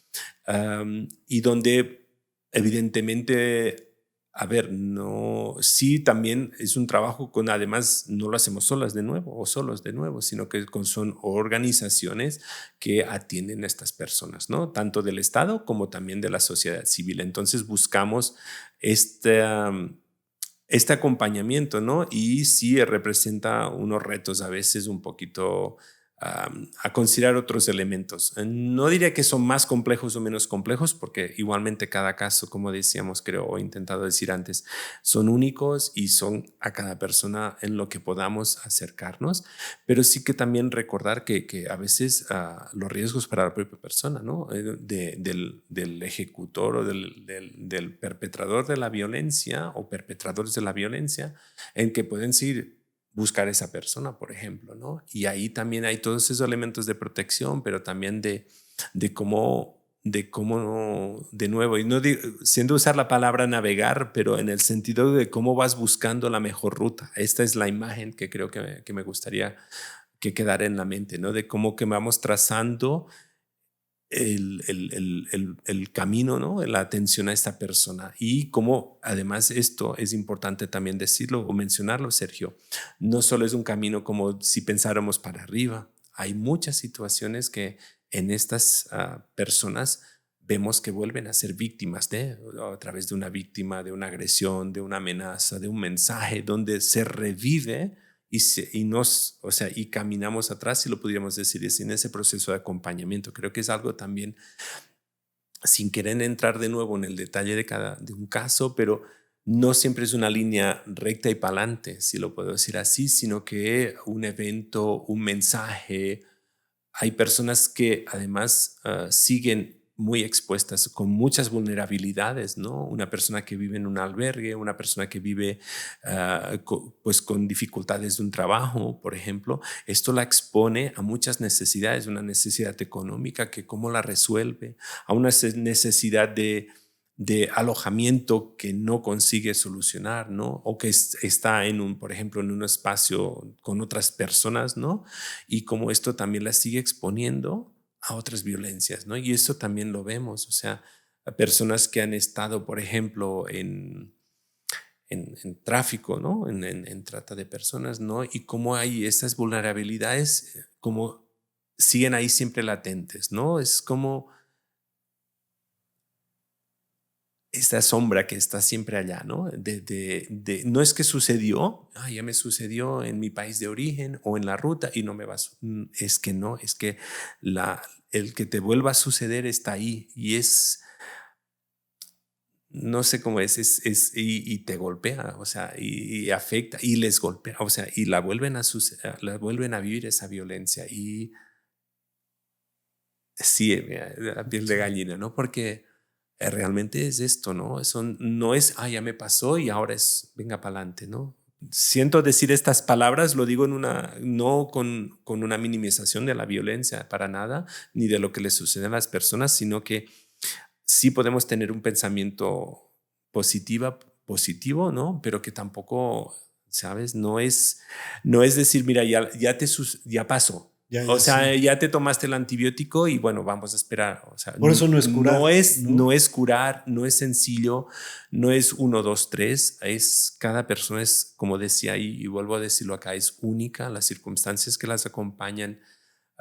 y donde evidentemente, a ver, no, sí también es un trabajo con, además, no lo hacemos solas de nuevo o solos de nuevo, sino que son organizaciones que atienden a estas personas, ¿no? Tanto del Estado como también de la sociedad civil. Entonces buscamos este, este acompañamiento, ¿no? Y sí representa unos retos a veces un poquito, a considerar otros elementos. No diría que son más complejos o menos complejos, porque igualmente cada caso, como decíamos, creo, o he intentado decir antes, son únicos y son a cada persona en lo que podamos acercarnos, pero sí que también recordar que a veces los riesgos para la propia persona, ¿no? Del ejecutor o del perpetrador de la violencia o perpetradores de la violencia, en que pueden seguir buscar esa persona, por ejemplo, ¿no? Y ahí también hay todos esos elementos de protección, pero también de cómo, de nuevo, y no siendo usar la palabra navegar, pero en el sentido de cómo vas buscando la mejor ruta. Esta es la imagen que creo que me gustaría que quedara en la mente, ¿no? De cómo que vamos trazando el camino, ¿no? La atención a esta persona. Y como además esto es importante también decirlo o mencionarlo, Sergio, no solo es un camino como si pensáramos para arriba, hay muchas situaciones que en estas personas vemos que vuelven a ser víctimas a través de una víctima, de una agresión, de una amenaza, de un mensaje, donde se revive y nos, o sea, y caminamos atrás, si lo pudiéramos decir, es en ese proceso de acompañamiento. Creo que es algo también, sin querer entrar de nuevo en el detalle de un caso, pero no siempre es una línea recta y pa'lante, si lo puedo decir así, sino que un evento, un mensaje, hay personas que además siguen muy expuestas con muchas vulnerabilidades, ¿no? Una persona que vive en un albergue, una persona que vive pues con dificultades de un trabajo, por ejemplo, esto la expone a muchas necesidades, una necesidad económica que cómo la resuelve, a una necesidad de alojamiento que no consigue solucionar, ¿no? O que está en un, por ejemplo, en un espacio con otras personas, ¿no? Y como esto también la sigue exponiendo a otras violencias, ¿no? Y eso también lo vemos, o sea, a personas que han estado, por ejemplo, en tráfico, ¿no? En trata de personas, ¿no? Y cómo hay estas vulnerabilidades, como siguen ahí siempre latentes, ¿no? Es como esta sombra que está siempre allá, ¿no? No es que sucedió, ya me sucedió en mi país de origen o en la ruta y no me va es que no, es que el que te vuelva a suceder está ahí y es, no sé cómo y te golpea, o sea, y afecta y les golpea, o sea, y la vuelven a vivir esa violencia y sí, mira, la piel de Sí. gallina, ¿no? Porque realmente es esto, ¿no? Eso no es, ya me pasó y ahora es, venga para adelante, ¿no? Siento decir estas palabras, lo digo no con una minimización de la violencia para nada, ni de lo que le sucede a las personas, sino que sí podemos tener un pensamiento positivo, ¿no? Pero que tampoco, ¿sabes? No es decir, mira, ya pasó. Ya, O ya, sea, sí. ya te tomaste el antibiótico y bueno, vamos a esperar. O sea, Por eso no es curar, no ¿no? es curar, no es sencillo, no es uno, dos, tres. Cada persona es, como decía y vuelvo a decirlo acá, es única. Las circunstancias que las acompañan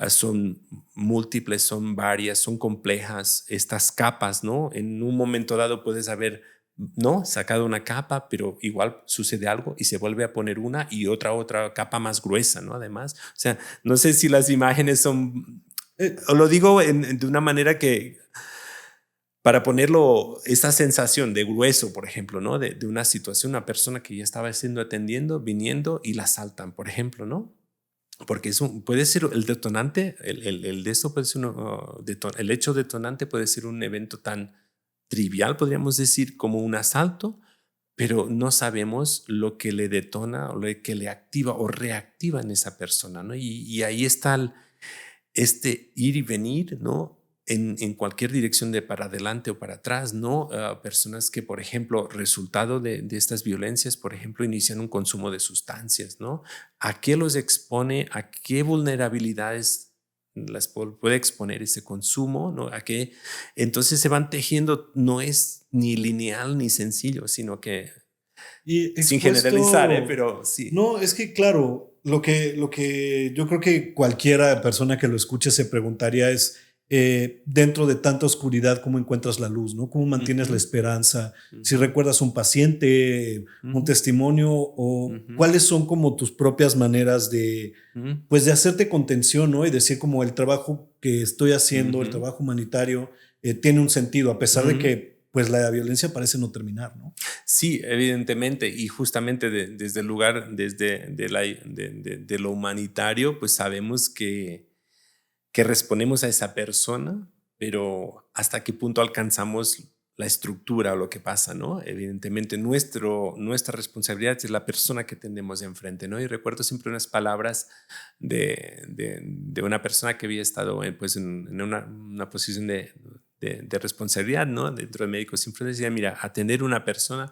son múltiples, son varias, son complejas, estas capas, ¿no? En un momento dado puedes haber ¿no? Sacado una capa, pero igual sucede algo y se vuelve a poner una y otra capa más gruesa, ¿no? Además, o sea, no sé si las imágenes son, Eh, o lo digo de una manera que, para ponerlo, esta sensación de grueso, por ejemplo, ¿no? De una situación, una persona que ya estaba siendo atendiendo, viniendo y la saltan, por ejemplo, ¿no? Porque puede ser el detonante, el de esto puede ser el hecho detonante puede ser un evento tan trivial, podríamos decir, como un asalto, pero no sabemos lo que le detona o lo que le activa o reactiva en esa persona, ¿no? Y ahí está este ir y venir, ¿no? En cualquier dirección de para adelante o para atrás, ¿no? Personas que, por ejemplo, resultado de estas violencias, por ejemplo, inician un consumo de sustancias, ¿no? ¿A qué los expone? ¿A qué vulnerabilidades las puede exponer ese consumo? ¿No? ¿A qué? Entonces se van tejiendo, no es ni lineal ni sencillo, sino que, y sin generalizar, expuesto, pero sí. no, es que claro, lo que yo creo que cualquiera persona que lo escuche se preguntaría es, dentro de tanta oscuridad, ¿cómo encuentras la luz? ¿No? ¿Cómo mantienes la Ujú, esperanza? Si ujú, recuerdas un paciente, un ujú, testimonio, o ujú, cuáles son como tus propias maneras de, ujú, pues de hacerte contención, ¿no? Y decir como el trabajo que estoy haciendo, el ujú, trabajo humanitario, tiene un sentido, a pesar de ujú. que pues la violencia parece no terminar, ¿no? Sí, evidentemente, y justamente desde el lugar, desde de lo humanitario, pues sabemos que respondemos a esa persona, pero hasta qué punto alcanzamos la estructura o lo que pasa, ¿no? Evidentemente, nuestra responsabilidad es la persona que tenemos enfrente, ¿no? Y recuerdo siempre unas palabras de una persona que había estado pues en una posición de responsabilidad, ¿no? Dentro de médicos siempre decía, mira, atender a una persona,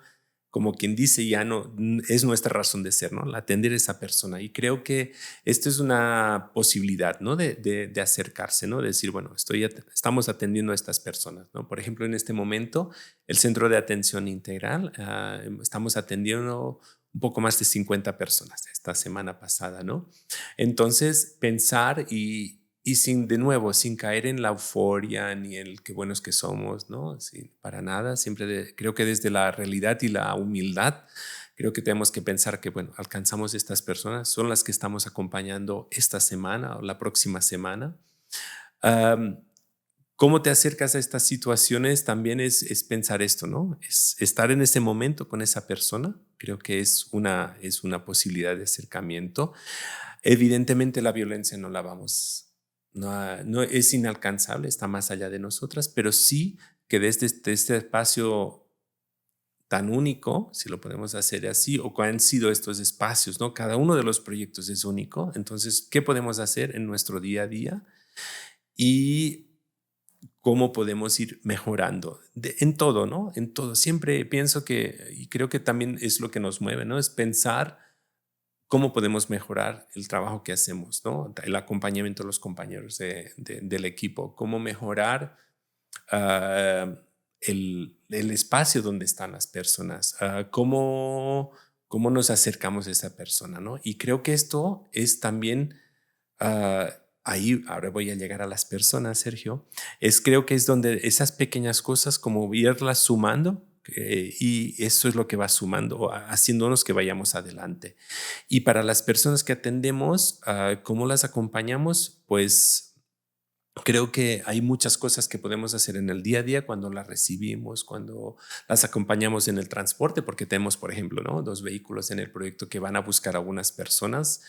como quien dice, ya no es nuestra razón de ser, ¿no? Atender a esa persona. Y creo que esto es una posibilidad, ¿no? De acercarse, ¿no? De decir, bueno, estamos atendiendo a estas personas, ¿no? Por ejemplo, en este momento, el Centro de Atención Integral, estamos atendiendo un poco más de 50 personas esta semana pasada, ¿no? Entonces, pensar y sin, de nuevo, sin caer en la euforia ni en el qué buenos que somos, ¿no? Sí, para nada, siempre creo que desde la realidad y la humildad, creo que tenemos que pensar que, bueno, alcanzamos estas personas, son las que estamos acompañando esta semana o la próxima semana. Um, ¿Cómo te acercas a estas situaciones? También es pensar esto, ¿no? Es estar en ese momento con esa persona. Creo que es una posibilidad de acercamiento. Evidentemente la violencia no la vamos, no es inalcanzable, está más allá de nosotras, pero sí que desde este espacio tan único, si lo podemos hacer así, o que han sido estos espacios, ¿no? Cada uno de los proyectos es único. Entonces, ¿qué podemos hacer en nuestro día a día? Y cómo podemos ir mejorando en todo, ¿no? En todo. Siempre pienso que, y creo que también es lo que nos mueve, ¿no? Es pensar cómo podemos mejorar el trabajo que hacemos, ¿no? El acompañamiento de los compañeros del equipo, cómo mejorar ah, el espacio donde están las personas, cómo nos acercamos a esa persona, ¿no? Y creo que esto es también, ah, ahí ahora voy a llegar a las personas, Sergio, creo que es donde esas pequeñas cosas, como irlas sumando, y eso es lo que va sumando, haciéndonos que vayamos adelante. Y para las personas que atendemos, ¿cómo las acompañamos? Pues creo que hay muchas cosas que podemos hacer en el día a día cuando las recibimos, cuando las acompañamos en el transporte, porque tenemos, por ejemplo, ¿no? 2 vehículos en el proyecto que van a buscar a algunas personas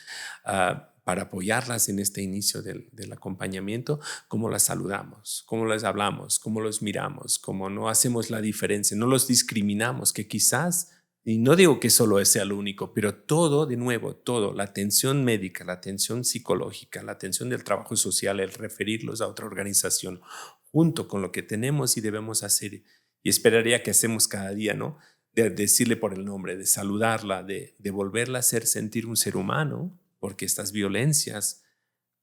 para apoyarlas en este inicio del acompañamiento. ¿Cómo las saludamos? ¿Cómo les hablamos? ¿Cómo los miramos? ¿Cómo no hacemos la diferencia? No los discriminamos, que quizás, y no digo que solo ese sea lo único, pero todo, de nuevo, todo, la atención médica, la atención psicológica, la atención del trabajo social, el referirlos a otra organización, junto con lo que tenemos y debemos hacer, y esperaría que hacemos cada día, ¿no? De decirle por el nombre, de saludarla, de volverla a hacer sentir un ser humano, porque estas violencias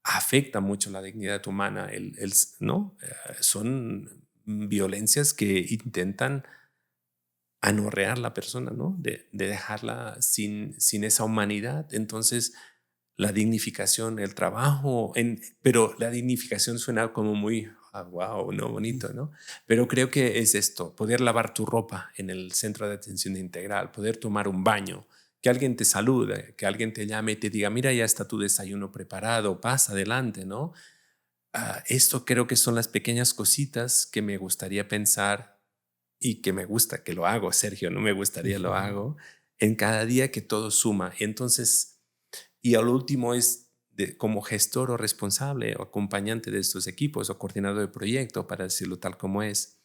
afectan mucho la dignidad humana, ¿no? Son violencias que intentan anorrear la persona, ¿no? De dejarla sin esa humanidad. Entonces, la dignificación, el trabajo, pero la dignificación suena como muy, wow, no, bonito, ¿no? Pero creo que es esto, poder lavar tu ropa en el centro de atención integral, poder tomar un baño, que alguien te salude, que alguien te llame y te diga, mira, ya está tu desayuno preparado, pasa adelante, ¿no? Esto creo que son las pequeñas cositas que me gustaría pensar y que me gusta que lo hago, Sergio, no me gustaría lo hago, en cada día que todo suma. Entonces, y al último es como gestor o responsable o acompañante de estos equipos o coordinador de proyecto, para decirlo tal como es,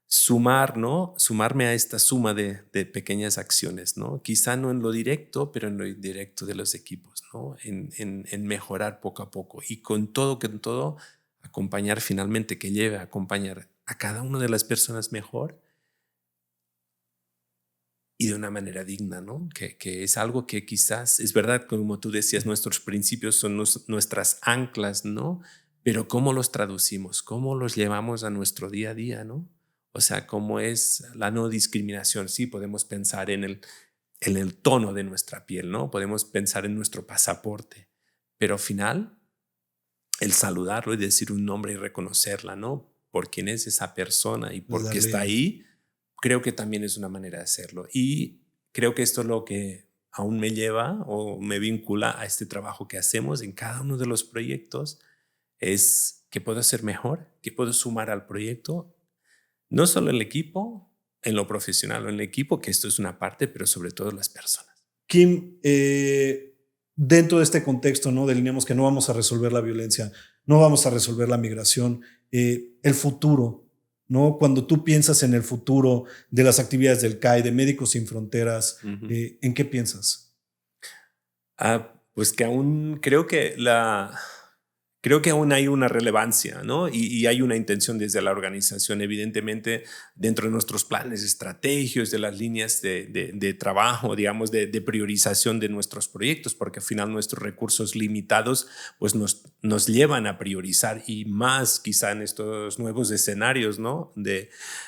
sumar, ¿no? Sumarme a esta suma de pequeñas acciones, ¿no? Quizá no en lo directo, pero en lo indirecto de los equipos, ¿no? En mejorar poco a poco y con todo, acompañar finalmente, que lleve a acompañar a cada una de las personas mejor y de una manera digna, ¿no? Que es algo que quizás, es verdad, como tú decías, nuestros principios son nuestras anclas, ¿no? Pero ¿cómo los traducimos? ¿Cómo los llevamos a nuestro día a día, ¿no? O sea, ¿cómo es la no discriminación? Sí, podemos pensar en el tono de nuestra piel, ¿no? Podemos pensar en nuestro pasaporte, pero al final, el saludarlo y decir un nombre y reconocerla, ¿no? Por quién es esa persona y por qué está ahí, creo que también es una manera de hacerlo. Y creo que esto es lo que aún me lleva o me vincula a este trabajo que hacemos en cada uno de los proyectos, es que puedo ser mejor, que puedo sumar al proyecto, no solo el equipo, en lo profesional o en el equipo, que esto es una parte, pero sobre todo las personas. Kim, dentro de este contexto, ¿no? Delineamos que no vamos a resolver la violencia, no vamos a resolver la migración, el futuro, ¿no? Cuando tú piensas en el futuro de las actividades del CAI, de Médicos Sin Fronteras, ¿en qué piensas? Pues que aún creo que aún hay una relevancia, ¿no? Y hay una intención desde la organización, evidentemente, dentro de nuestros planes estratégicos, de las líneas de trabajo, digamos, de priorización de nuestros proyectos, porque al final nuestros recursos limitados pues nos llevan a priorizar, y más quizá en estos nuevos escenarios, ¿no?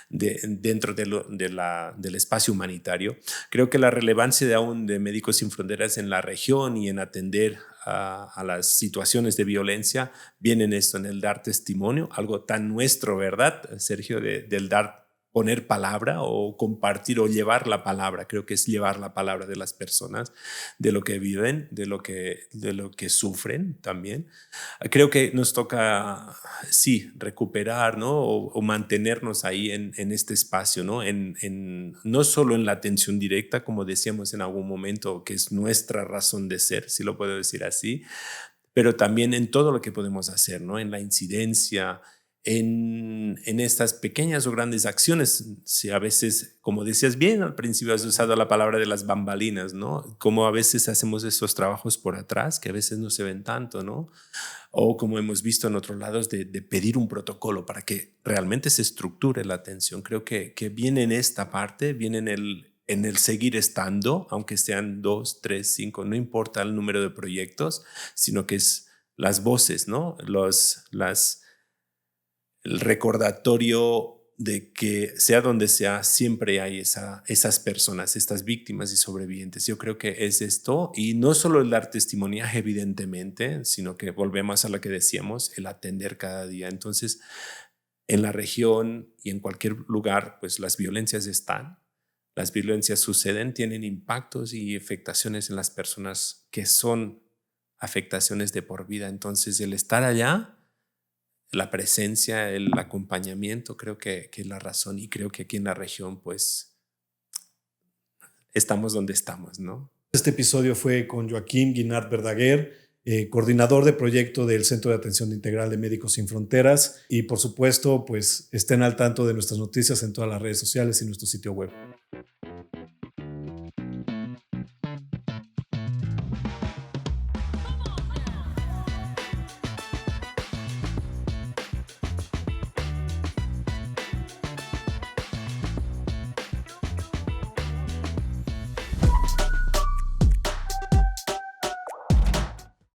Dentro del espacio humanitario. Creo que la relevancia de Médicos Sin Fronteras en la región y en atender a las situaciones de violencia viene en esto, en el dar testimonio, algo tan nuestro, ¿verdad, Sergio? Del poner palabra o compartir o llevar la palabra. Creo que es llevar la palabra de las personas, de lo que viven, de lo que sufren también. Creo que nos toca, sí, recuperar, ¿no? O mantenernos ahí en este espacio, ¿no? No solo en la atención directa, como decíamos en algún momento, que es nuestra razón de ser, si lo puedo decir así, pero también en todo lo que podemos hacer, ¿no? En la incidencia, en estas pequeñas o grandes acciones. Si a veces, como decías bien al principio, has usado la palabra de las bambalinas, ¿no? Como a veces hacemos estos trabajos por atrás, que a veces no se ven tanto, ¿no? O como hemos visto en otros lados, de pedir un protocolo para que realmente se estructure la atención. Creo que viene en esta parte, viene en el seguir estando, aunque sean 2, 3, 5, no importa el número de proyectos, sino que es las voces, ¿no? El recordatorio de que sea donde sea, siempre hay esas personas, estas víctimas y sobrevivientes. Yo creo que es esto, y no solo el dar testimoniaje, evidentemente, sino que volvemos a lo que decíamos, el atender cada día. Entonces, en la región y en cualquier lugar, pues las violencias están, las violencias suceden, tienen impactos y afectaciones en las personas que son afectaciones de por vida. Entonces, el estar allá, la presencia, el acompañamiento, creo que es la razón, y creo que aquí en la región pues estamos donde estamos, ¿no? Este episodio fue con Joaquín Guinart Verdaguer, coordinador de proyecto del Centro de Atención Integral de Médicos Sin Fronteras, y por supuesto pues estén al tanto de nuestras noticias en todas las redes sociales y nuestro sitio web.